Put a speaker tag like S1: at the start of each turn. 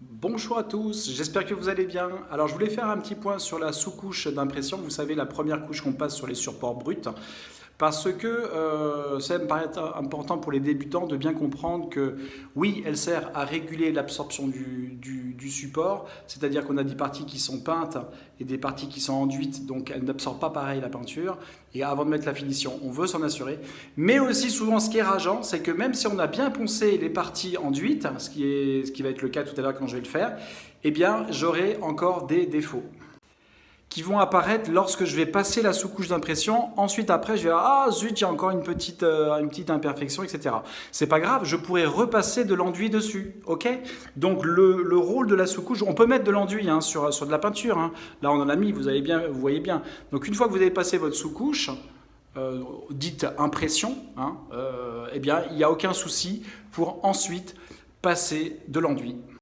S1: Bonjour à tous, j'espère que vous allez bien. Alors je voulais faire un petit point sur la sous-couche d'impression, vous savez la première couche qu'on passe sur les supports bruts, parce que ça me paraît important pour les débutants de bien comprendre que oui, elle sert à réguler l'absorption du support, c'est-à-dire qu'on a des parties qui sont peintes et des parties qui sont enduites, donc elle n'absorbe pas pareil la peinture, et avant de mettre la finition, on veut s'en assurer. Mais aussi souvent ce qui est rageant, c'est que même si on a bien poncé les parties enduites, ce qui va être le cas tout à l'heure quand je vais le faire, eh bien j'aurai encore des défauts qui vont apparaître lorsque je vais passer la sous-couche d'impression. Ensuite, après, je vais dire, ah zut, j'ai encore une petite imperfection, etc. C'est pas grave, je pourrais repasser de l'enduit dessus, ok. Donc le rôle de la sous-couche, on peut mettre de l'enduit sur de la peinture, hein. Là, on en a mis, vous voyez bien. Donc une fois que vous avez passé votre sous-couche, dite impression, hein, eh bien, il n'y a aucun souci pour ensuite passer de l'enduit.